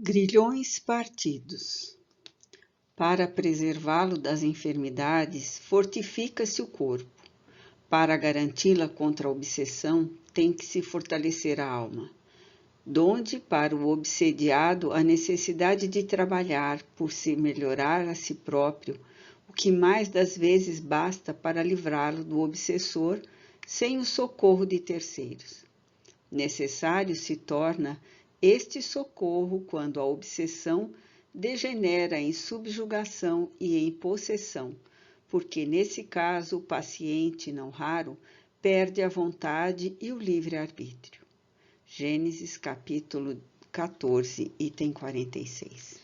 Grilhões partidos. Para preservá-lo das enfermidades, fortifica-se o corpo. Para garanti-la contra a obsessão, tem que se fortalecer a alma. Donde, para o obsediado, a necessidade de trabalhar por se melhorar a si próprio, o que mais das vezes basta para livrá-lo do obsessor, sem o socorro de terceiros. Necessário se torna este socorro quando a obsessão degenera em subjugação e em possessão, porque nesse caso o paciente, não raro, perde a vontade e o livre-arbítrio. Gênesis capítulo 14, item 46.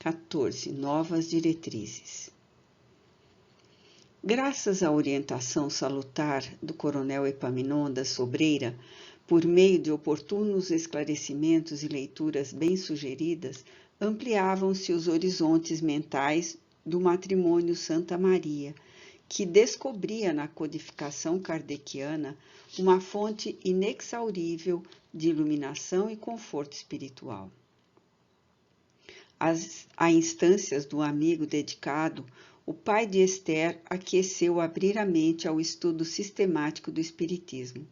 14. Novas diretrizes. Graças à orientação salutar do coronel Epaminondas Sobreira, por meio de oportunos esclarecimentos e leituras bem sugeridas, ampliavam-se os horizontes mentais do matrimônio Santa Maria, que descobria na codificação kardeciana uma fonte inexaurível de iluminação e conforto espiritual. A instâncias do amigo dedicado, o pai de Esther aqueceu abrir a mente ao estudo sistemático do Espiritismo,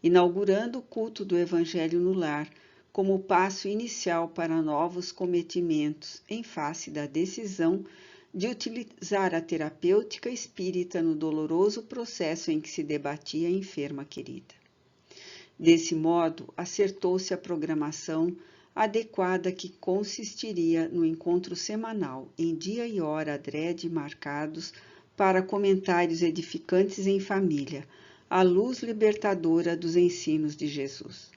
inaugurando o culto do Evangelho no lar como passo inicial para novos cometimentos em face da decisão de utilizar a terapêutica espírita no doloroso processo em que se debatia a enferma querida. Desse modo, acertou-se a programação adequada que consistiria no encontro semanal, em dia e hora adrede marcados para comentários edificantes em família, à luz libertadora dos ensinos de Jesus.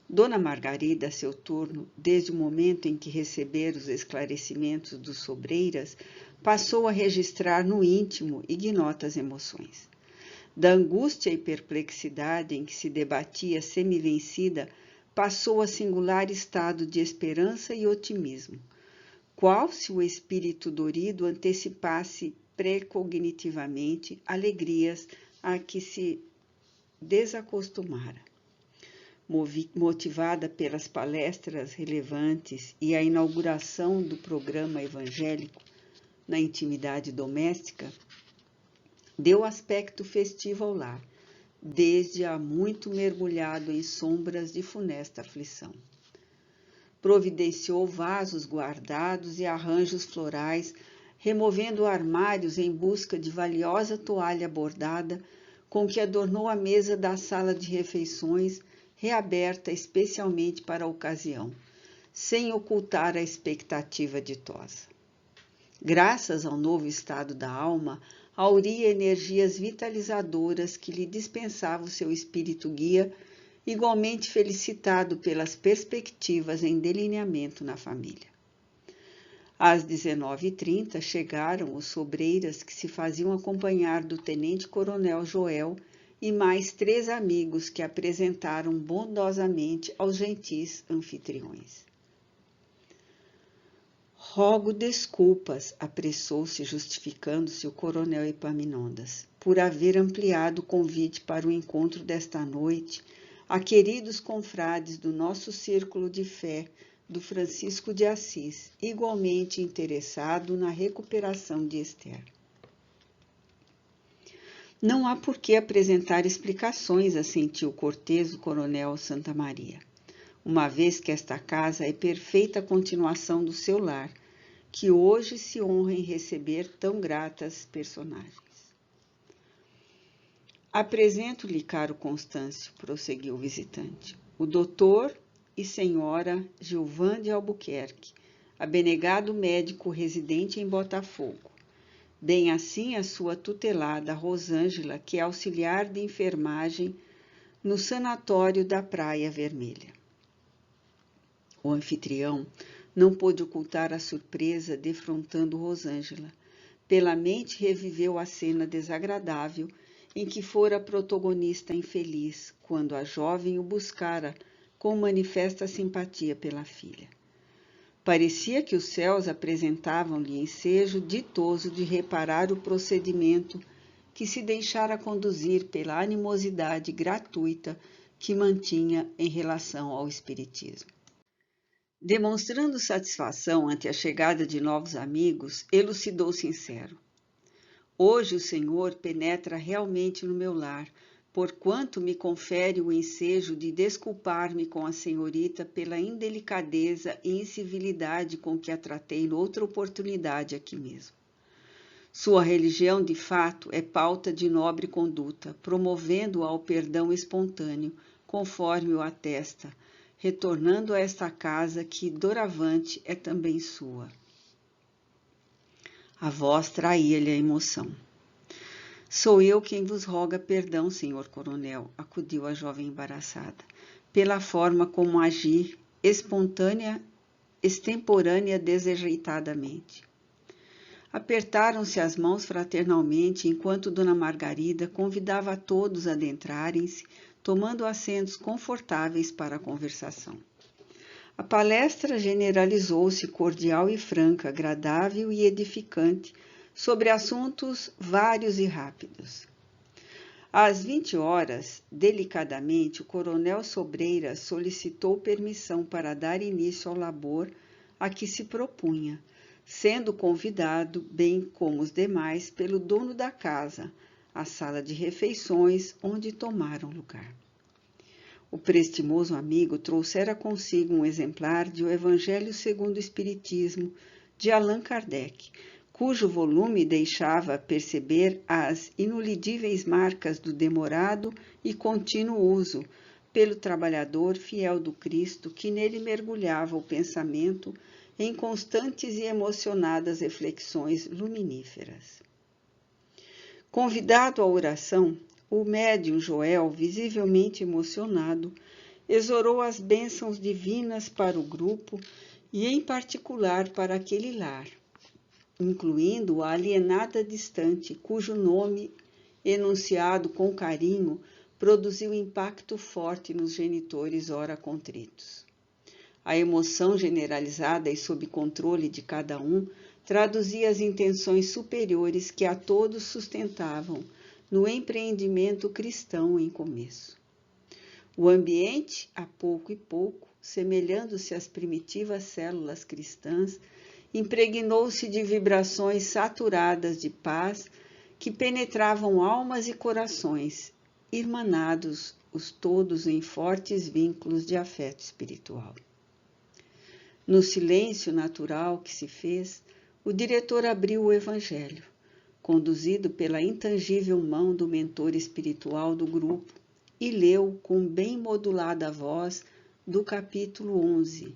Dona Margarida, a seu turno, desde o momento em que recebera os esclarecimentos dos Sobreiras, passou a registrar no íntimo ignotas emoções. Da angústia e perplexidade em que se debatia semi-vencida, passou a singular estado de esperança e otimismo, qual se o espírito dorido antecipasse precognitivamente alegrias a que se desacostumara. Motivada pelas palestras relevantes e a inauguração do programa evangélico na intimidade doméstica, deu aspecto festivo ao lar, desde há muito mergulhado em sombras de funesta aflição. Providenciou vasos guardados e arranjos florais, removendo armários em busca de valiosa toalha bordada, com que adornou a mesa da sala de refeições, reaberta especialmente para a ocasião, sem ocultar a expectativa ditosa. Graças ao novo estado da alma, auria energias vitalizadoras que lhe dispensava o seu espírito guia, igualmente felicitado pelas perspectivas em delineamento na família. Às 19h30 chegaram os Sobreiras que se faziam acompanhar do tenente-coronel Joel e mais 3 amigos que apresentaram bondosamente aos gentis anfitriões. Rogo desculpas, apressou-se justificando-se o coronel Epaminondas, por haver ampliado o convite para o encontro desta noite a queridos confrades do nosso círculo de fé do Francisco de Assis, igualmente interessado na recuperação de Esther. Não há por que apresentar explicações, assentiu cortês o coronel Santa Maria, uma vez que esta casa é perfeita continuação do seu lar, que hoje se honra em receber tão gratas personagens. Apresento-lhe, caro Constâncio, prosseguiu o visitante, o doutor e senhora Gilvan de Albuquerque, abnegado médico residente em Botafogo, bem assim a sua tutelada Rosângela, que é auxiliar de enfermagem no sanatório da Praia Vermelha. O anfitrião não pôde ocultar a surpresa defrontando Rosângela. Pela mente reviveu a cena desagradável em que fora protagonista infeliz, quando a jovem o buscara com manifesta simpatia pela filha. Parecia que os céus apresentavam-lhe ensejo ditoso de reparar o procedimento que se deixara conduzir pela animosidade gratuita que mantinha em relação ao espiritismo. Demonstrando satisfação ante a chegada de novos amigos, elucidou sincero. Hoje o Senhor penetra realmente no meu lar, porquanto me confere o ensejo de desculpar-me com a senhorita pela indelicadeza e incivilidade com que a tratei noutra oportunidade aqui mesmo. Sua religião, de fato, é pauta de nobre conduta, promovendo-a ao perdão espontâneo, conforme o atesta, retornando a esta casa que, doravante, é também sua. A voz traía-lhe a emoção. Sou eu quem vos roga perdão, senhor coronel, acudiu a jovem embaraçada, pela forma como agi, extemporânea desajeitadamente. Apertaram-se as mãos fraternalmente, enquanto Dona Margarida convidava a todos a adentrarem-se, tomando assentos confortáveis para a conversação. A palestra generalizou-se cordial e franca, agradável e edificante, sobre assuntos vários e rápidos. Às 20 horas, delicadamente, o coronel Sobreira solicitou permissão para dar início ao labor a que se propunha, sendo convidado, bem como os demais, pelo dono da casa, à sala de refeições, onde tomaram lugar. O prestimoso amigo trouxera consigo um exemplar de O Evangelho segundo o Espiritismo, de Allan Kardec, cujo volume deixava perceber as inulidíveis marcas do demorado e contínuo uso, pelo trabalhador fiel do Cristo, que nele mergulhava o pensamento em constantes e emocionadas reflexões luminíferas. Convidado à oração, o médium Joel, visivelmente emocionado, exorou as bênçãos divinas para o grupo e, em particular, para aquele lar, incluindo a alienada distante, cujo nome, enunciado com carinho, produziu impacto forte nos genitores ora contritos. A emoção generalizada e sob controle de cada um traduzia as intenções superiores que a todos sustentavam no empreendimento cristão em começo. O ambiente, a pouco e pouco, semelhando-se às primitivas células cristãs, impregnou-se de vibrações saturadas de paz que penetravam almas e corações, irmanados os todos em fortes vínculos de afeto espiritual. No silêncio natural que se fez, o diretor abriu o Evangelho, conduzido pela intangível mão do mentor espiritual do grupo, e leu com bem modulada voz do capítulo 11,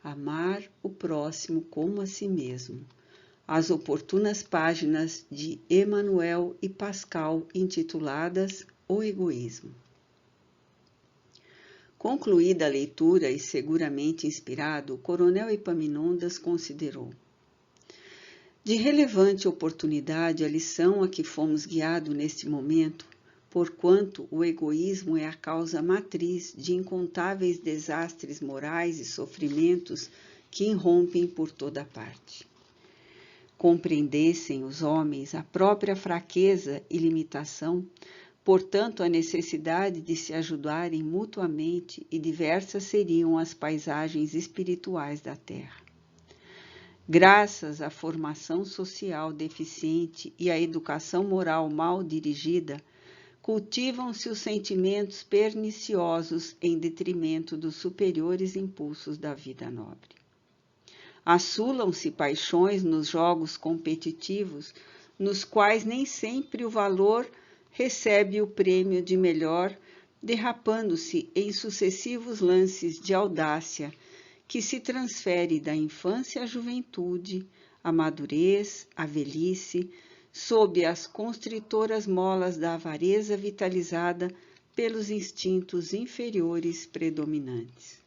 Amar o próximo como a si mesmo, as oportunas páginas de Emmanuel e Pascal intituladas O Egoísmo. Concluída a leitura e seguramente inspirado, o coronel Epaminondas considerou: de relevante oportunidade a lição a que fomos guiados neste momento, porquanto o egoísmo é a causa matriz de incontáveis desastres morais e sofrimentos que irrompem por toda parte. Compreendessem os homens a própria fraqueza e limitação, portanto a necessidade de se ajudarem mutuamente, e diversas seriam as paisagens espirituais da Terra. Graças à formação social deficiente e à educação moral mal dirigida, cultivam-se os sentimentos perniciosos em detrimento dos superiores impulsos da vida nobre. Assulam-se paixões nos jogos competitivos, nos quais nem sempre o valor recebe o prêmio de melhor, derrapando-se em sucessivos lances de audácia, que se transfere da infância à juventude, à madurez, à velhice, sob as constritoras molas da avareza vitalizada pelos instintos inferiores predominantes.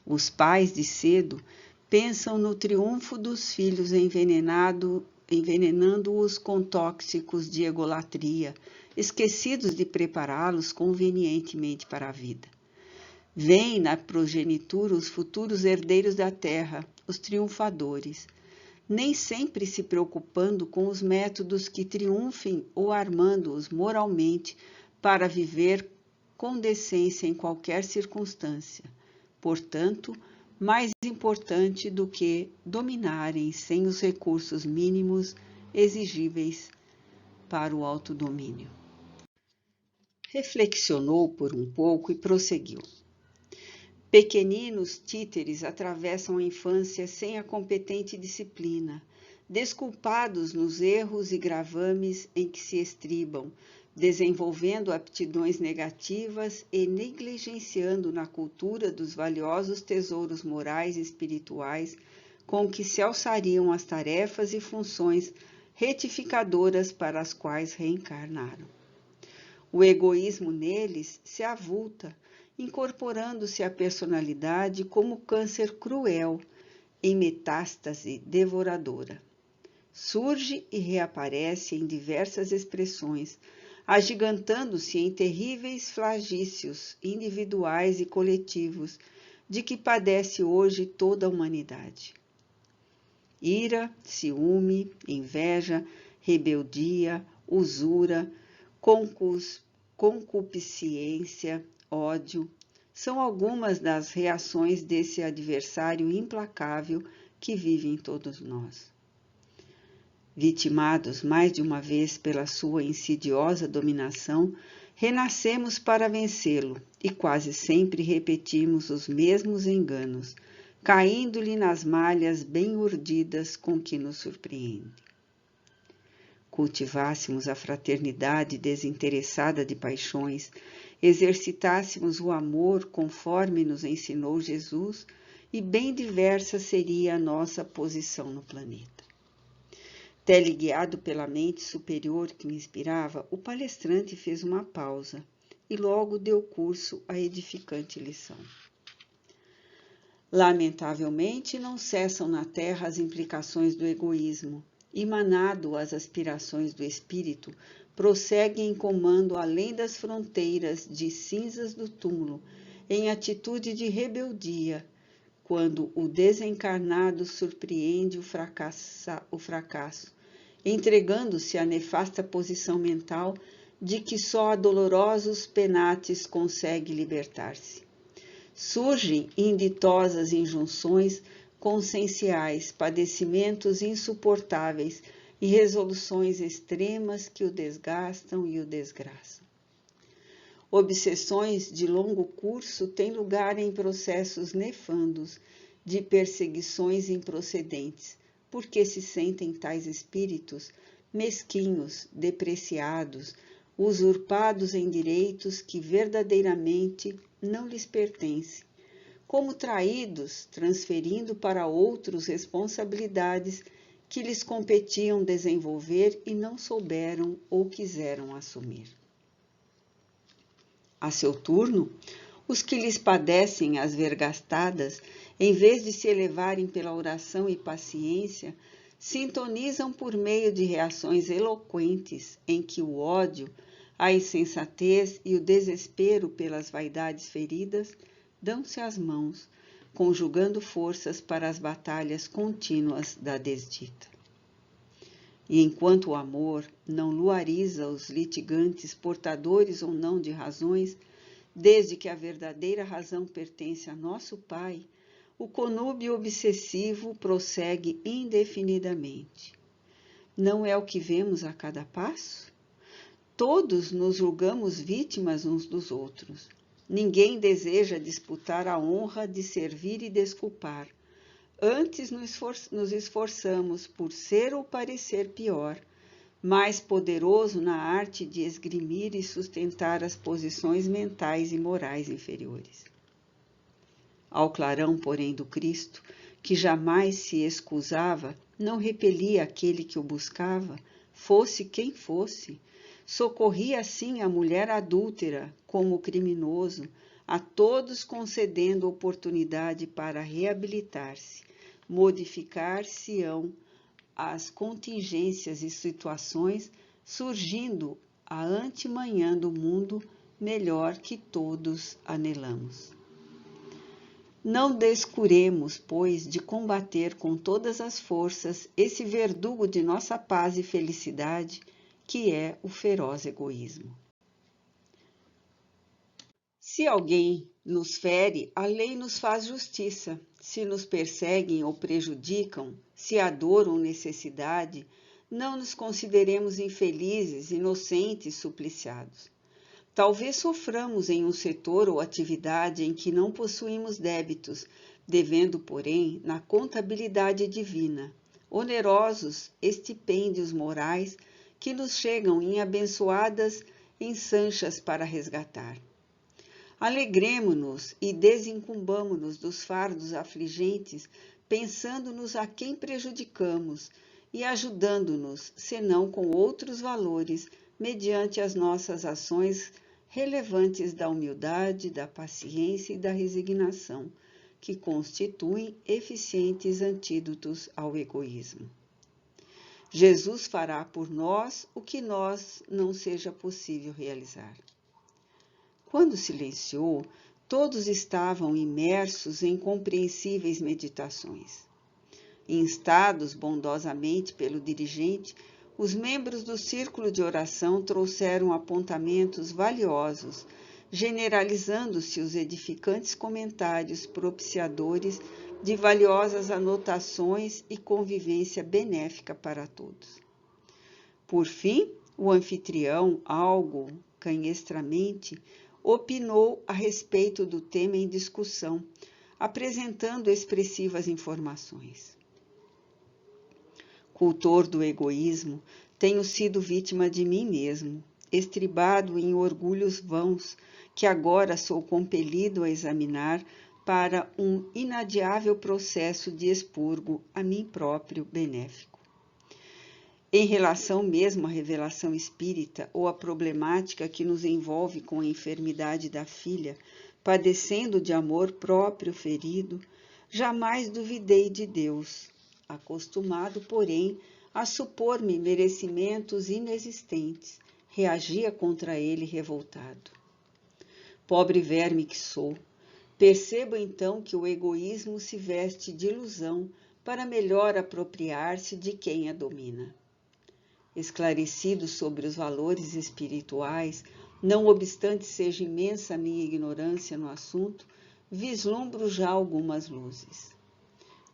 Os pais de cedo pensam no triunfo dos filhos envenenando-os com tóxicos de egolatria, esquecidos de prepará-los convenientemente para a vida. Vêem na progenitura os futuros herdeiros da terra, os triunfadores, nem sempre se preocupando com os métodos que triunfem ou armando-os moralmente para viver com decência em qualquer circunstância. Portanto, mais importante do que dominarem sem os recursos mínimos exigíveis para o autodomínio. Reflexionou por um pouco e prosseguiu. Pequeninos títeres atravessam a infância sem a competente disciplina, desculpados nos erros e gravames em que se estribam, desenvolvendo aptidões negativas e negligenciando na cultura dos valiosos tesouros morais e espirituais com que se alçariam as tarefas e funções retificadoras para as quais reencarnaram. O egoísmo neles se avulta, incorporando-se à personalidade como câncer cruel, em metástase devoradora. Surge e reaparece em diversas expressões, agigantando-se em terríveis flagícios individuais e coletivos, de que padece hoje toda a humanidade. Ira, ciúme, inveja, rebeldia, usura, concupiscência, ódio, são algumas das reações desse adversário implacável que vive em todos nós. Vitimados mais de uma vez pela sua insidiosa dominação, renascemos para vencê-lo e quase sempre repetimos os mesmos enganos, caindo-lhe nas malhas bem urdidas com que nos surpreende. Cultivássemos a fraternidade desinteressada de paixões, exercitássemos o amor conforme nos ensinou Jesus, e bem diversa seria a nossa posição no planeta. Teleguiado pela mente superior que o inspirava, o palestrante fez uma pausa e logo deu curso à edificante lição. Lamentavelmente, não cessam na Terra as implicações do egoísmo, e manado as aspirações do espírito, prossegue em comando além das fronteiras de cinzas do túmulo, em atitude de rebeldia, quando o desencarnado surpreende o fracasso, entregando-se à nefasta posição mental de que só a dolorosos penates consegue libertar-se. Surgem inditosas injunções conscienciais, padecimentos insuportáveis e resoluções extremas que o desgastam e o desgraçam. Obsessões de longo curso têm lugar em processos nefandos de perseguições improcedentes, porque se sentem tais espíritos mesquinhos, depreciados, usurpados em direitos que verdadeiramente não lhes pertencem, como traídos, transferindo para outros responsabilidades que lhes competiam desenvolver e não souberam ou quiseram assumir. A seu turno, os que lhes padecem as vergastadas, em vez de se elevarem pela oração e paciência, sintonizam por meio de reações eloquentes em que o ódio, a insensatez e o desespero pelas vaidades feridas dão-se as mãos, conjugando forças para as batalhas contínuas da desdita. E enquanto o amor não luariza os litigantes portadores ou não de razões, desde que a verdadeira razão pertence a nosso Pai, o conúbio obsessivo prossegue indefinidamente. Não é o que vemos a cada passo? Todos nos julgamos vítimas uns dos outros. Ninguém deseja disputar a honra de servir e desculpar. Antes nos esforçamos por ser ou parecer pior, mais poderoso na arte de esgrimir e sustentar as posições mentais e morais inferiores. Ao clarão, porém, do Cristo, que jamais se excusava, não repelia aquele que o buscava, fosse quem fosse, socorria assim a mulher adúltera como o criminoso, a todos concedendo oportunidade para reabilitar-se, modificar-se-ão as contingências e situações, surgindo a antemanhã do mundo melhor que todos anelamos. Não descuremos, pois, de combater com todas as forças esse verdugo de nossa paz e felicidade, que é o feroz egoísmo. Se alguém nos fere, a lei nos faz justiça. Se nos perseguem ou prejudicam, se há dor ou necessidade, não nos consideremos infelizes, inocentes, supliciados. Talvez soframos em um setor ou atividade em que não possuímos débitos, devendo, porém, na contabilidade divina, onerosos estipêndios morais que nos chegam em abençoadas ensanchas para resgatar. Alegremo-nos e desincumbamo-nos dos fardos afligentes, pensando-nos a quem prejudicamos e ajudando-nos, senão com outros valores, mediante as nossas ações relevantes da humildade, da paciência e da resignação, que constituem eficientes antídotos ao egoísmo. Jesus fará por nós o que nós não seja possível realizar. Quando silenciou, todos estavam imersos em compreensíveis meditações. Instados bondosamente pelo dirigente, os membros do círculo de oração trouxeram apontamentos valiosos, generalizando-se os edificantes comentários propiciadores de valiosas anotações e convivência benéfica para todos. Por fim, o anfitrião, algo canhestramente, opinou a respeito do tema em discussão, apresentando expressivas informações. Cultor do egoísmo, tenho sido vítima de mim mesmo, estribado em orgulhos vãos, que agora sou compelido a examinar para um inadiável processo de expurgo a mim próprio benéfico. Em relação mesmo à revelação espírita ou à problemática que nos envolve com a enfermidade da filha, padecendo de amor próprio ferido, jamais duvidei de Deus, acostumado, porém, a supor-me merecimentos inexistentes, reagia contra ele revoltado. Pobre verme que sou, percebo então que o egoísmo se veste de ilusão para melhor apropriar-se de quem a domina. Esclarecido sobre os valores espirituais, não obstante seja imensa a minha ignorância no assunto, vislumbro já algumas luzes.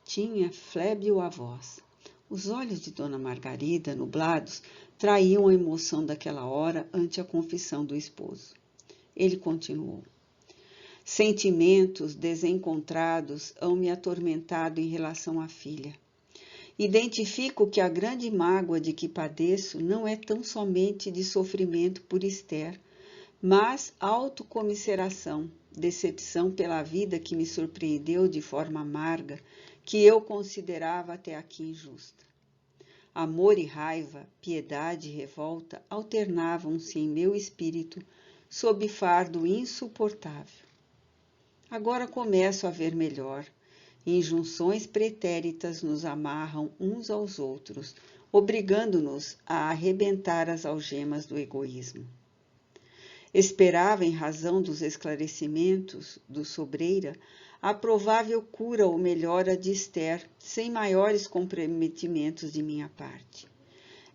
Tinha flébil a voz. Os olhos de Dona Margarida, nublados, traíam a emoção daquela hora ante a confissão do esposo. Ele continuou. Sentimentos desencontrados hão me atormentado em relação à filha. Identifico que a grande mágoa de que padeço não é tão somente de sofrimento por Esther, mas autocomisseração, decepção pela vida que me surpreendeu de forma amarga, que eu considerava até aqui injusta. Amor e raiva, piedade e revolta alternavam-se em meu espírito sob fardo insuportável. Agora começo a ver melhor. Injunções pretéritas nos amarram uns aos outros, obrigando-nos a arrebentar as algemas do egoísmo. Esperava, em razão dos esclarecimentos do Sobreira, a provável cura ou melhora de Esther, sem maiores comprometimentos de minha parte.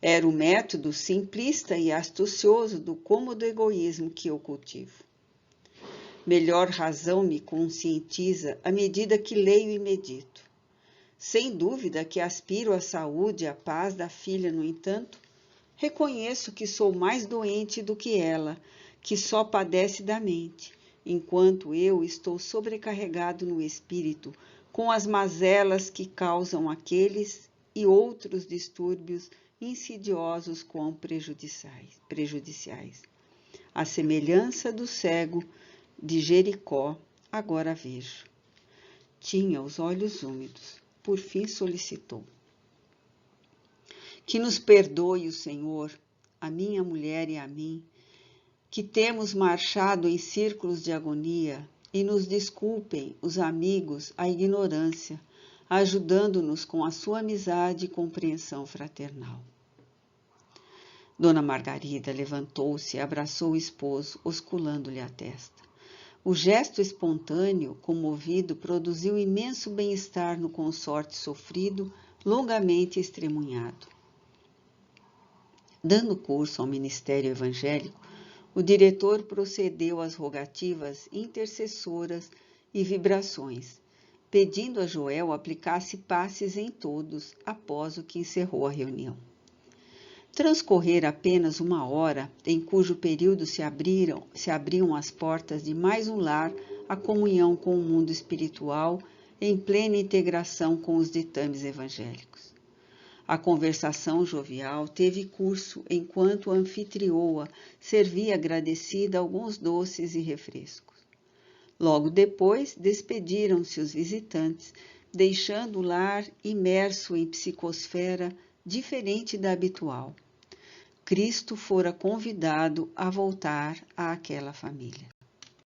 Era o método simplista e astucioso do cômodo egoísmo que eu cultivo. Melhor razão me conscientiza à medida que leio e medito. Sem dúvida que aspiro à saúde e à paz da filha, no entanto, reconheço que sou mais doente do que ela, que só padece da mente, enquanto eu estou sobrecarregado no espírito com as mazelas que causam aqueles e outros distúrbios insidiosos quão prejudiciais. A semelhança do cego de Jericó, agora vejo. Tinha os olhos úmidos, por fim solicitou. Que nos perdoe o Senhor, a minha mulher e a mim, que temos marchado em círculos de agonia, e nos desculpem os amigos a ignorância, ajudando-nos com a sua amizade e compreensão fraternal. Dona Margarida levantou-se e abraçou o esposo, osculando-lhe a testa. O gesto espontâneo, comovido, produziu imenso bem-estar no consorte sofrido, longamente estremunhado. Dando curso ao ministério evangélico, O diretor procedeu às rogativas intercessoras e vibrações, pedindo a Joel aplicasse passes em todos após o que encerrou a reunião. Transcorrera apenas 1 hora, em cujo período se abriam as portas de mais um lar à comunhão com o mundo espiritual, em plena integração com os ditames evangélicos. A conversação jovial teve curso enquanto a anfitrioa servia agradecida alguns doces e refrescos. Logo depois, despediram-se os visitantes, deixando o lar imerso em psicosfera diferente da habitual. Cristo fora convidado a voltar àquela família.